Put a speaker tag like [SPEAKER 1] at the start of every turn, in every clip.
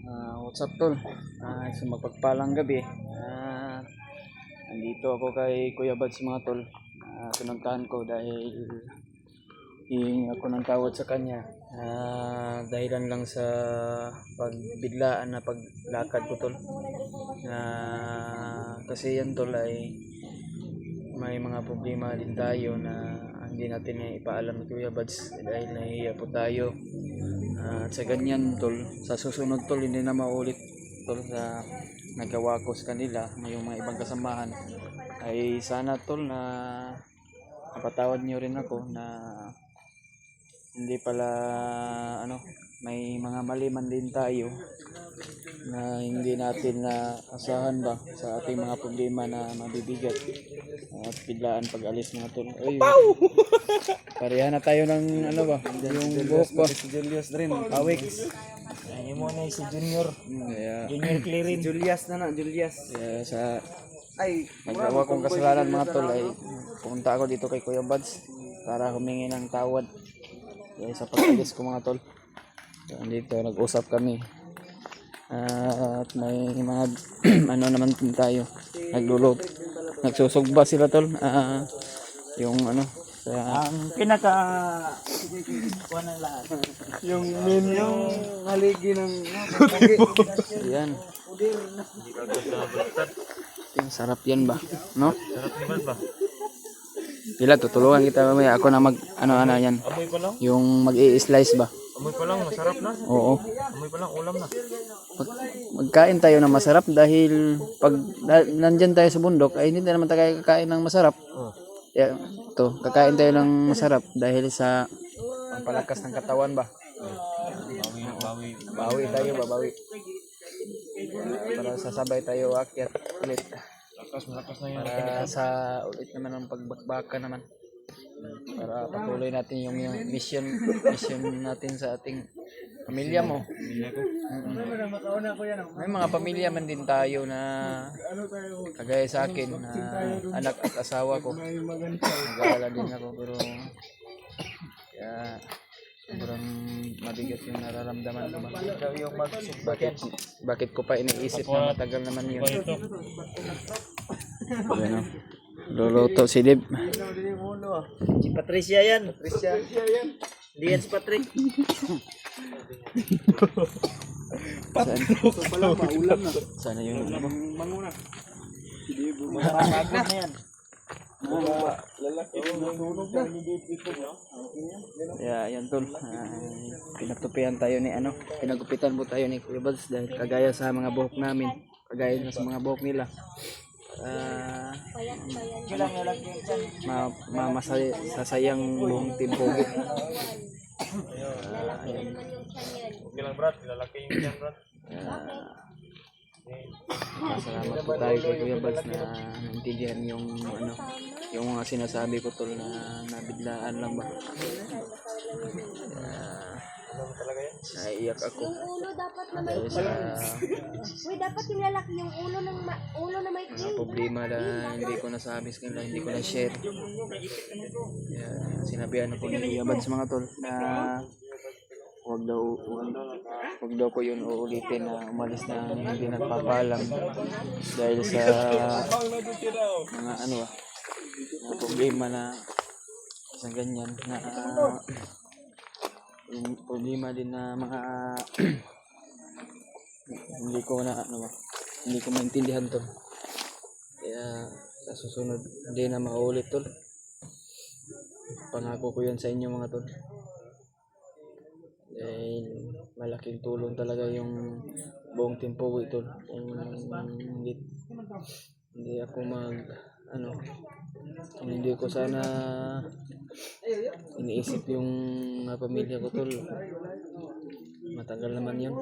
[SPEAKER 1] What's up tol? Sa mapagpalang gabi. Nandito ako kay Kuya Bads mga tol. Pinuntahan ko dahil hihingi ako ng tawad sa kanya. Dahilan lang sa pagbiglaan na paglakad ko tol. Kasi yan tol ay may mga problema din tayo na hindi natin ipaalam kay Kuya Bads dahil nahihiya po tayo. At sa ganyan tol, sa susunod tol hindi na maulit tol sa nagawa ko sa kanila, yung mga ibang kasamahan, ay sana tol na mapatawad nyo rin ako na hindi pala may mga mali man din tayo na hindi natin na asahan ba sa ating mga problema na mabibigat at biglaan pag alis mga tol. Ay, pareha na tayo ng yung buhok ba?
[SPEAKER 2] Si Julius rin, Pawiks. Ay mo na si Junior. Junior Clearin. Julius na.
[SPEAKER 1] Sa nagawa kong kasalanan mga tol ay pumunta ako dito kay Kuya Bads para humingi ng tawad sa pag-alis ko mga tol. Dito nag-usap kami. At may mga naman din tayo naglulot, nagsusugba sila tol. Yung
[SPEAKER 2] Ang pinaka kuha ng lahat.
[SPEAKER 1] yung
[SPEAKER 2] haligi ng
[SPEAKER 1] yan. Yung sarap yan ba? No?
[SPEAKER 2] sarap naman ba?
[SPEAKER 1] Pila tutulungan kita mamaya ako na mag yan.
[SPEAKER 2] Amoy pa lang?
[SPEAKER 1] Yung mag-i-slice ba?
[SPEAKER 2] Amoy pa lang, masarap na.
[SPEAKER 1] Oo.
[SPEAKER 2] Amoy pa lang, ulam na.
[SPEAKER 1] Magkain tayo ng masarap dahil pag nandyan tayo sa bundok ay hindi naman tayo kakain ng masarap. Kakain tayo ng masarap dahil sa palakas ng katawan ba. Bawi tayo. Para sasabay tayo akyat ulit.
[SPEAKER 2] Malakas na yun.
[SPEAKER 1] Para sa ulit naman ang pagbakbaka naman. Para patuloy natin yung mission natin sa ating pamilya mo. May mga pamilya man din tayo na kagaya sa akin na anak at asawa ko. Nag-aalala din ako pero sobrang mabigat yung nararamdaman ko. Bakit ko pa iniisip na matagal naman yun. Luluto si Dib.
[SPEAKER 2] Si Patricia yan. Hindi yan si Patrick.
[SPEAKER 1] Sana yung
[SPEAKER 2] Manguna. Mapapagod na yan.
[SPEAKER 1] yan tol. Pinagtupian tayo ni pinagupitan po tayo ni Kuya Bads dahil kagaya sa mga buhok namin, kagaya sa mga buhok nila. Masasayang buong timpo.
[SPEAKER 2] Okay lang Brad, lalaki yung yan Brad.
[SPEAKER 1] Salamat po tayo kay Kuya Bads na naintindihan yung mga sinasabi ko tol na nabiglaan lang ba. Naiiyak ako.
[SPEAKER 3] Yung ulo dapat na may dapat yung lalaki yung ulo na may
[SPEAKER 1] problema na hindi ko nasabi sa kanila, hindi ko na share. Sinabihan ako ni Kuya Bads mga tol na wag daw ko yun uulitin na umalis na hindi nagpapaalam dahil sa mga na problema na sa ganyan na yung problema din na mga hindi ko maintindihan tol. Kaya sa susunod hindi na maulit tol. Pangako ko yan sa inyo mga tol. Dahil malaking tulong talaga yung buong timpo ito. Hindi ako hindi ko sana iniisip yung pamilya ko tol. Matagal naman yun.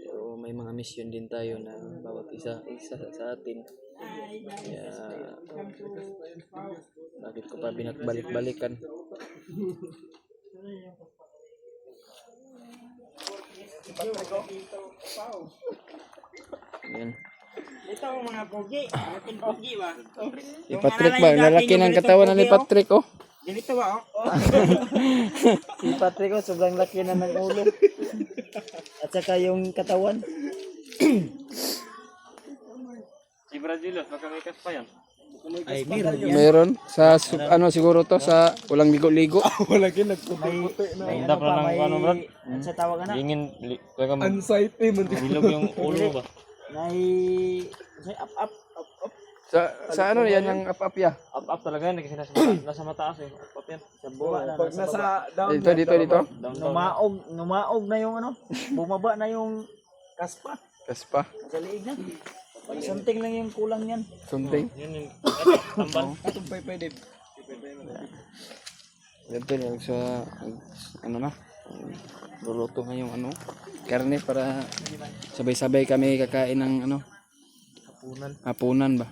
[SPEAKER 1] So, may mga mission din tayo na bawat isa sa atin. Kaya bakit ko pa binabalik-balikan? Yan.
[SPEAKER 2] Ito ang mga pogi. Ating pogi ba?
[SPEAKER 1] Si Patrick ba? Lalaki ng katawan ni Patrick oh.
[SPEAKER 2] Ganito ba
[SPEAKER 1] Si Patrick oh, sobrang laki na ng ulo.
[SPEAKER 2] At saka yung katawan.
[SPEAKER 4] Si Brazilios, baka may kas pa yan.
[SPEAKER 2] Ay, meron yan.
[SPEAKER 1] Meron sa ano siguro to sa walang ligo-ligo.
[SPEAKER 2] May
[SPEAKER 4] Hindi pa lang ano, Brad.
[SPEAKER 2] Ano sa tawag na?
[SPEAKER 4] Ingin, taga
[SPEAKER 5] Unsightly man.
[SPEAKER 4] bilog yung ulo ba?
[SPEAKER 2] May up.
[SPEAKER 1] Sa ano yan yung up ya.
[SPEAKER 4] Up talaga yan, kasi nasa mataas eh. Up yan.
[SPEAKER 2] Sa buwa na.
[SPEAKER 5] Pag nasa down,
[SPEAKER 1] Dito.
[SPEAKER 2] Numaog na yung ano. Bumaba na yung kaspa.
[SPEAKER 1] Kaspa.
[SPEAKER 2] Sa liig na. Something lang yung kulang yan.
[SPEAKER 1] Something.
[SPEAKER 4] Yun yung tambal.
[SPEAKER 5] atong pwede.
[SPEAKER 1] Dito yung sa ano na. Luluto na yung ano karne para sabay-sabay kami kakain ng ano hapunan ba.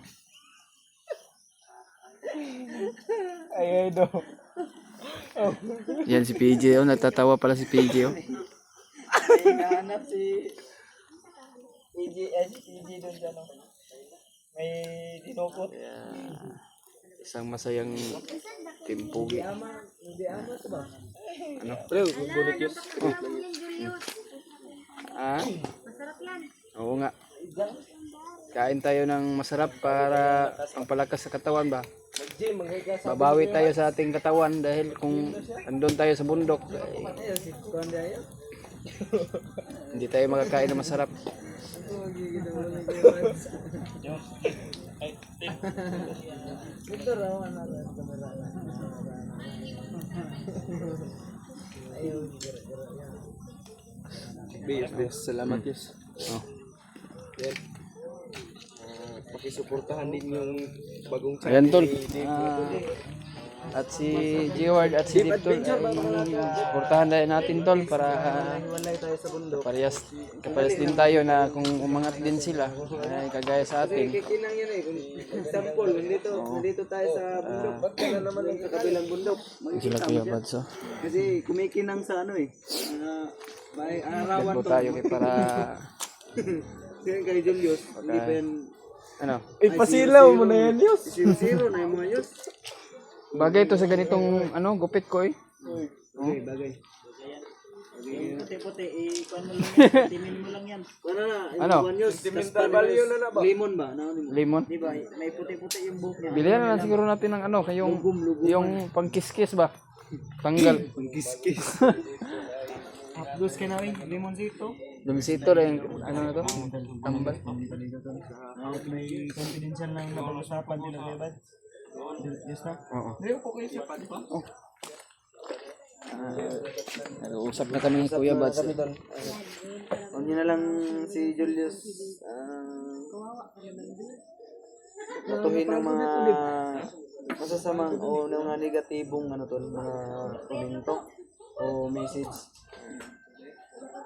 [SPEAKER 5] Ay do.
[SPEAKER 1] Yan si PJ oh, natatawa pala si PJ oh.
[SPEAKER 2] May hinahanap si PG doon dyan. May dinukot.
[SPEAKER 1] Isang masayang timpugi. Ano?
[SPEAKER 4] Pero, gulit yun.
[SPEAKER 1] Ah?
[SPEAKER 3] Masarap yan.
[SPEAKER 1] Oo nga. Kain tayo ng masarap para ang palakas sa katawan ba? Babawi tayo sa ating katawan dahil kung andun tayo sa bundok hindi tayo makakain ng masarap.
[SPEAKER 5] Yes, salamat yes.
[SPEAKER 1] Oh.
[SPEAKER 5] Pakisuportahan din yung bagong
[SPEAKER 1] Ayan tol. At si G-Ward at si Dip tol ay suportahan din natin tol para kapayas din tayo na kung umangat din sila ay kagaya sa atin.
[SPEAKER 5] Kinang yan eh. Kung example, nandito tayo sa bundok. Ba't ka na naman sa kabilang bundok?
[SPEAKER 1] Sila Kuya Bads oh.
[SPEAKER 5] Kasi kumikinang sa ano eh. May arawan
[SPEAKER 1] Ganpo tayo kay para
[SPEAKER 5] Kasi kay Julius, hindi pa yan.
[SPEAKER 1] ano.
[SPEAKER 5] Ipasilaw mo na yan, Yus. Zero na yung mga Yus.
[SPEAKER 1] Bagay to sa ganitong ano gupit ko eh.
[SPEAKER 5] Bagay.
[SPEAKER 2] Puti-puti, ikuan mo lang yan. Timin mo lang yan.
[SPEAKER 5] Ano na?
[SPEAKER 1] Ano?
[SPEAKER 5] Sentimental value na ba? Limon ba?
[SPEAKER 1] Limon.
[SPEAKER 2] Di ba? May puti-puti yung buhok niya.
[SPEAKER 1] Bilihan na lang siguro natin ng ano kayong yung pangkiskis ba? Tanggal.
[SPEAKER 5] Pangkiskis.
[SPEAKER 2] Hapdos ka na rin. Limon zito.
[SPEAKER 1] Lumisito rin ano na to? Tambal.
[SPEAKER 2] May confidential lang na pag-usapan din ang bad. Yes na?
[SPEAKER 1] Oo.
[SPEAKER 2] Oh.
[SPEAKER 1] Nag-uusap na kami ni Kuya Bads.
[SPEAKER 5] Huwag niyo na lang si Julius matuhin ng mga masasamang o ng mga negatibong ano to, mga komento o message.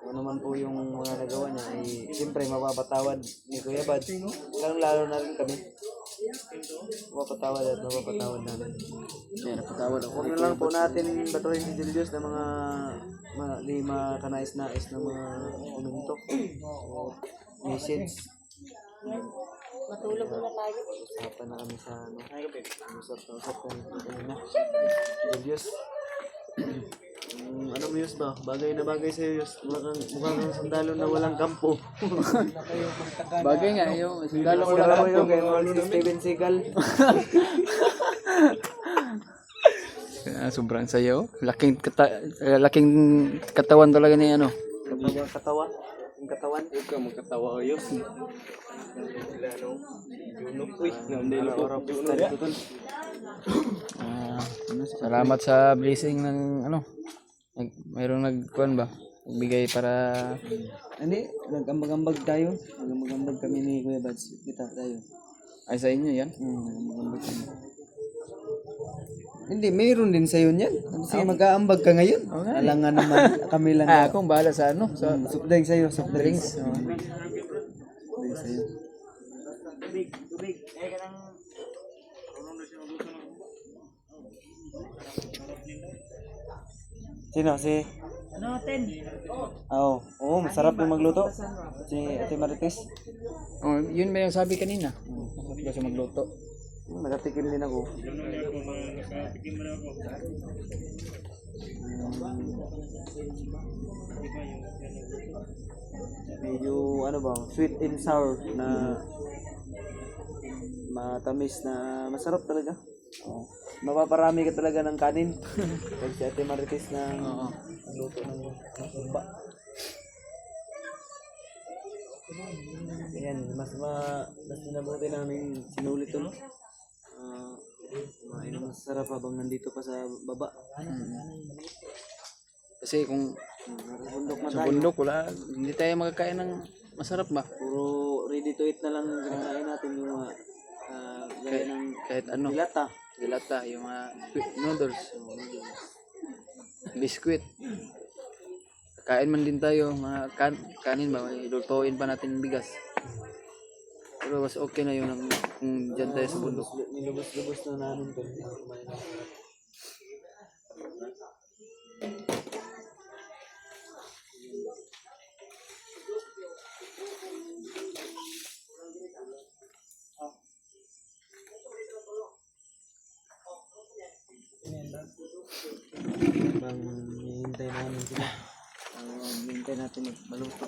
[SPEAKER 5] Ano naman po yung mga nagawa niya ay siyempre mapapatawad ni Kuya Bads. Lalo na rin kami. Mapapatawad namin.
[SPEAKER 1] Kaya napatawad ako.
[SPEAKER 5] Huwag na lang po natin batuhin si Julius ng mga di makanais-nais ng mga komento o message.
[SPEAKER 3] Matulog na tayo.
[SPEAKER 5] Usapan na kami sa ano. Usap na. Julius. Ano mo Yus ba? Bagay na bagay sa'yo Yus. Mukhang kang sandalo na walang kampo.
[SPEAKER 1] Bagay nga yung sundalo ko
[SPEAKER 5] Kala
[SPEAKER 1] lang
[SPEAKER 5] mo yung kay si Steven Seagal.
[SPEAKER 1] sobrang sayo. Laking katawan talaga ni ano.
[SPEAKER 5] Katawa. Yung katawan.
[SPEAKER 4] Huwag ka magkatawa o Yus.
[SPEAKER 1] Salamat sa blessing ng ano. Mayroong nagkuan ba? Nagbigay para
[SPEAKER 5] Hindi, nag-ambag-ambag tayo. Nag-ambag kami ni Kuya Bads. Kita tayo.
[SPEAKER 1] ay sa inyo yan.
[SPEAKER 5] Nag-ambag kami. Hindi, mayroon din sa'yo niyan. Kasi mag-aambag ka ngayon. Alangan naman. Kami lang.
[SPEAKER 1] Akong bahala sa ano. Sa
[SPEAKER 5] Soft drink sa'yo. Soft
[SPEAKER 1] drinks.
[SPEAKER 5] drinks. Sa'yo.
[SPEAKER 2] Tubig. Ay ka nang...
[SPEAKER 5] Sino? Si...
[SPEAKER 2] Ano, Ten?
[SPEAKER 5] Oo, masarap yung magluto. Si Ate Marites.
[SPEAKER 1] Oh, yun ba yung sabi kanina? Masarap daw siya magluto.
[SPEAKER 5] Nakatikim din ako. Medyo ano ba, sweet and sour na matamis na masarap talaga. Oh. Mapaparami ka talaga ng kanin. Pag si Ate Marites ng luto ng sumba. Ayan, mas minabuti namin sinulit to. Kumain ng masarap habang nandito pa sa baba.
[SPEAKER 1] Kasi kung
[SPEAKER 5] Bundok na
[SPEAKER 1] sa
[SPEAKER 5] tayo.
[SPEAKER 1] bundok wala, hindi tayo makakain ng masarap ba?
[SPEAKER 5] Puro ready to eat na lang kinakain natin yung mga gaya ng
[SPEAKER 1] Kahit ano,
[SPEAKER 5] dilata.
[SPEAKER 1] dilata, yung mga noodles, biskwit. Kain man din tayo, mga kanin ba, lutuin pa natin yung bigas. Pero mas okay na yun kung dyan tayo sa bundok.
[SPEAKER 5] Nilubos-lubos na namin to. Bang hihintay namin sila. Hihintay natin maluto.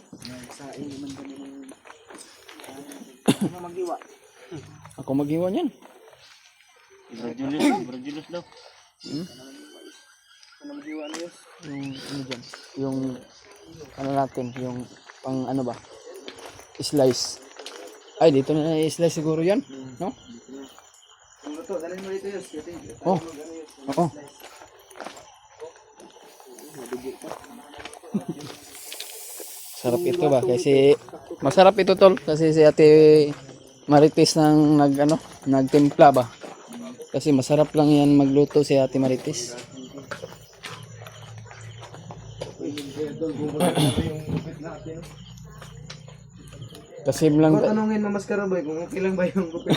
[SPEAKER 5] Saing naman kami ng ano magiwa.
[SPEAKER 1] Ako mag-iwan yan.
[SPEAKER 4] Julius daw.
[SPEAKER 5] Ano magiwa na yun?
[SPEAKER 1] Yung ano dyan, yung ano natin, yung pang ano ba, slice. Ay, dito na i-slice siguro yan, no?
[SPEAKER 5] Ang luto, dalhin mo dito yun.
[SPEAKER 1] Oh, oo. Sarap ito ba? Kasi masarap ito tol. Kasi si Ate Marites nang nagtimpla ba? Kasi masarap lang yan magluto si Ate Marites. Kasi lang
[SPEAKER 5] Tanungin mo mas karaboy kung okay lang ba yung gupit.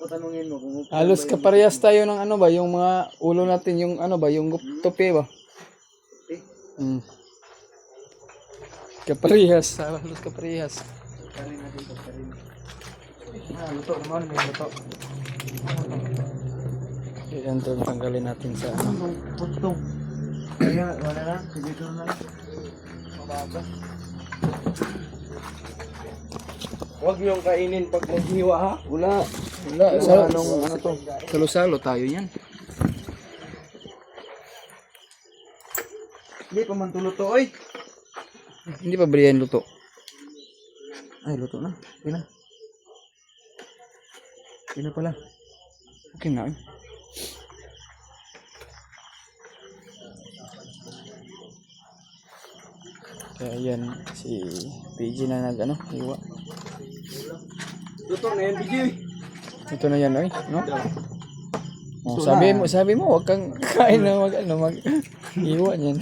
[SPEAKER 5] Tanungin mo kung okay.
[SPEAKER 1] halos kaparehas tayo ng ano ba, yung mga ulo natin, yung ano ba, yung tupi ba? Mm. Kaparehas, halos kaparehas.
[SPEAKER 5] Karin natin to, karin. Luto naman, may luto.
[SPEAKER 1] Yan to, tanggalin natin sa ano.
[SPEAKER 5] Puntong. Kaya, wala na. Sige ko na. Mababa. Huwag niyong kainin pag maghiwa ha. Wala.
[SPEAKER 1] Wala, sa,
[SPEAKER 5] Anong ano to?
[SPEAKER 1] salo-salo tayo yan.
[SPEAKER 5] Hindi pa man tulo to, oy.
[SPEAKER 1] Hindi pa ba yan luto?
[SPEAKER 5] Ay, luto na. Okay na. Okay na pala.
[SPEAKER 1] Okay na. Kaya yan, si PG na hiwa.
[SPEAKER 5] Luto na yan, Bigay.
[SPEAKER 1] Ito na yan, no? Oh, sabi mo, wag kang kain na hiwa niyan.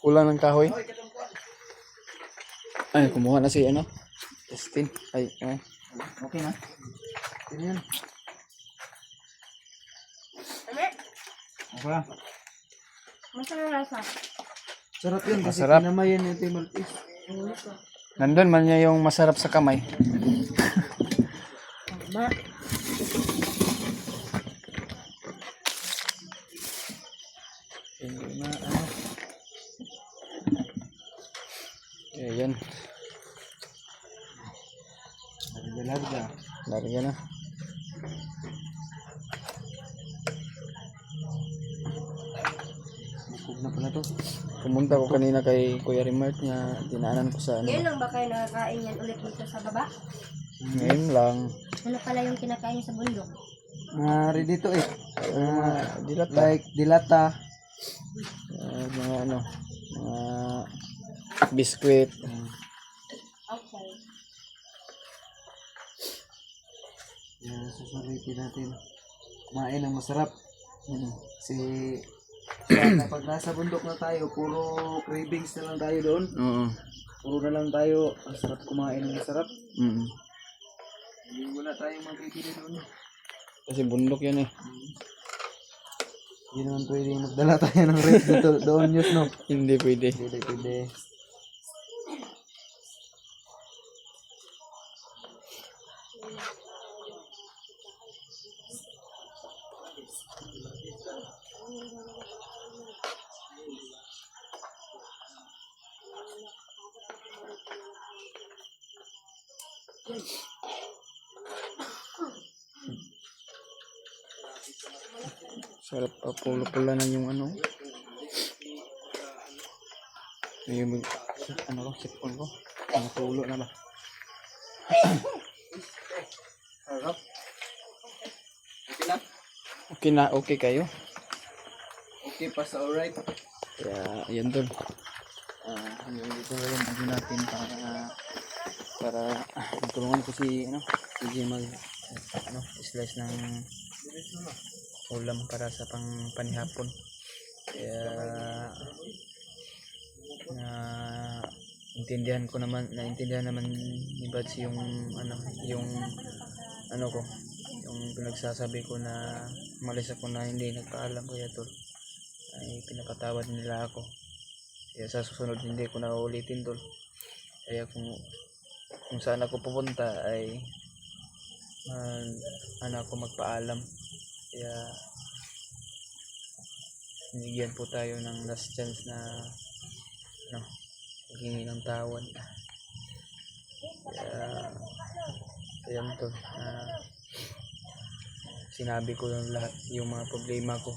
[SPEAKER 1] Kulang ng kahoy. Ay, kumuha na si Justin. Ay.
[SPEAKER 5] Okay na. Okay na yan. Okay.
[SPEAKER 3] Masarap rasa.
[SPEAKER 5] Sarap yun kasi
[SPEAKER 1] Masarap.
[SPEAKER 5] kinamay yan yung timalpis.
[SPEAKER 1] Nandun man niya yung masarap sa kamay.
[SPEAKER 3] Ma.
[SPEAKER 1] Hindi na Ayan.
[SPEAKER 5] Larga.
[SPEAKER 1] Larga na.
[SPEAKER 5] Bukog na pala to.
[SPEAKER 1] Pumunta ko kanina kay Kuya Rimart niya, dinaanan ko sa
[SPEAKER 3] Ngayon lang ba kayo nakakain yan ulit dito sa baba?
[SPEAKER 1] Ngayon lang.
[SPEAKER 3] Ano pala yung kinakain niyo sa bundok?
[SPEAKER 5] Ready to eat.
[SPEAKER 1] Dilata.
[SPEAKER 5] Like dilata.
[SPEAKER 1] Mga mga biskwit.
[SPEAKER 3] Okay.
[SPEAKER 5] Yan, susulitin natin. Kumain ng masarap.
[SPEAKER 1] Mm.
[SPEAKER 5] Kasi kapag nasa bundok na tayo, puro cravings na lang tayo doon.
[SPEAKER 1] Oo.
[SPEAKER 5] Puro na lang tayo. Ang sarap kumain ng masarap.
[SPEAKER 1] Mm.
[SPEAKER 5] Hindi wala tayong magpipili doon.
[SPEAKER 1] Kasi bundok yan eh.
[SPEAKER 5] Hindi naman pwede magdala tayo ng rate dito doon news, no?
[SPEAKER 1] Hindi pwede.
[SPEAKER 5] Pwede, pwede.
[SPEAKER 1] Sarap pa pula na yung ano. Yung ano ko, sipon ko. Natulo na ba?
[SPEAKER 5] Harap. Okay na?
[SPEAKER 1] Okay na, okay kayo?
[SPEAKER 5] Okay pa sa alright.
[SPEAKER 1] Kaya, yan tol. Hanggang dito na lang video natin para matulungan ko si ano, sige mag ano, slice ng ulam para sa panihapon. Kaya naintindihan naman ni Bads yung ano ko, yung pinagsasabi ko na malis ako na hindi nagpaalam, kaya tol ay pinapatawad nila ako. Kaya sa susunod hindi ko na ulitin tol. Kaya kung saan ako pupunta ay ako magpaalam. Kaya binigyan po tayo ng last chance na ano, maghingi ng tawad. Kaya ayan tol, sinabi ko yung lahat, yung mga problema ko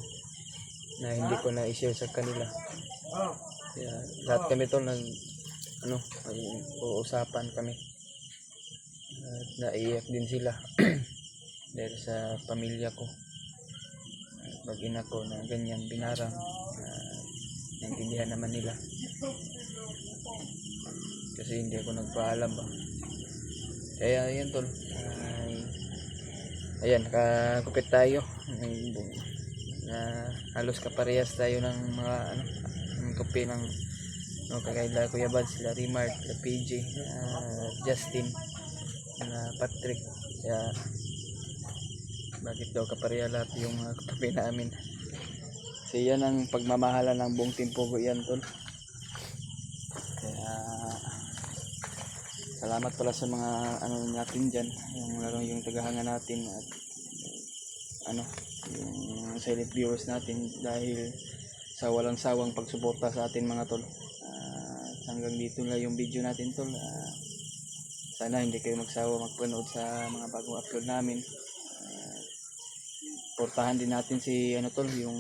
[SPEAKER 1] na hindi ko na i-share sa kanila. Kaya lahat kami tol ay uusapan kami. At naiyak din sila dahil sa pamilya ko. Pag-ina ko na ganyan binarang, naintindihan naman nila. Kasi hindi ako nagpaalam ba. Kaya ayan tol, ayan, nakakupit tayo. Halos kaparehas tayo ng mga ng tupi ng kagaya Kuya Bad, sila Rimart, sila PJ, Justin, Patrick. Kaya bakit daw kapareha lahat yung tupi namin? So yan ang pagmamahala ng buong Team Pogo yan tol. Kaya salamat pala sa mga ano natin dyan, yung larong yung tagahanga natin at yung silent viewers natin, dahil sa walang sawang pagsuporta sa atin mga tol. Hanggang dito na yung video natin tol. Sana hindi kayo magsawa magpanood sa mga bagong upload namin. Portahan din natin si tol, yung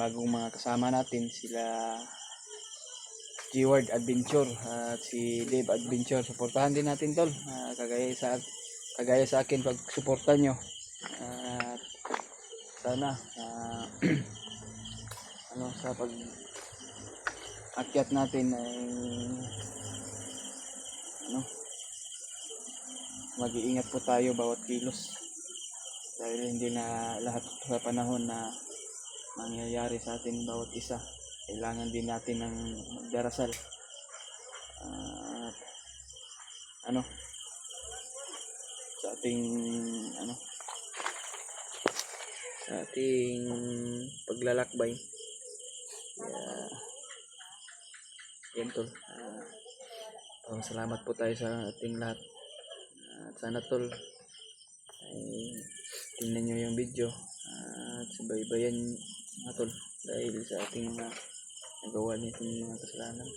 [SPEAKER 1] bagong mga kasama natin, sila G-Word Adventure at si Dave Adventure. Suportahan din natin tol, kagaya sa akin pag suporta nyo. At sana sa pag akyat natin ay mag-iingat po tayo bawat kilos, dahil hindi na lahat sa panahon na mangyayari sa atin bawat isa. Kailangan din natin ng magdarasal sa ating paglalakbay. Kaya yan tol, salamat po tayo sa ating lahat. At sana tol ay tingnan nyo yung video at subaybayan mga tol, dahil sa ating nagawa nitong mga kasalanan.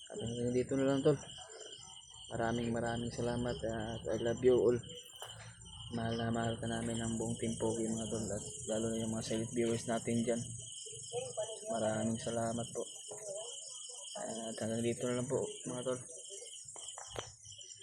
[SPEAKER 1] At hanggang dito na lang tol. Maraming salamat at I love you all. Mahal na mahal ka namin ng buong Team Pogi mga tol, at lalo na yung mga silent viewers natin dyan. Maraming salamat po. At hanggang dito na lang po mga tol.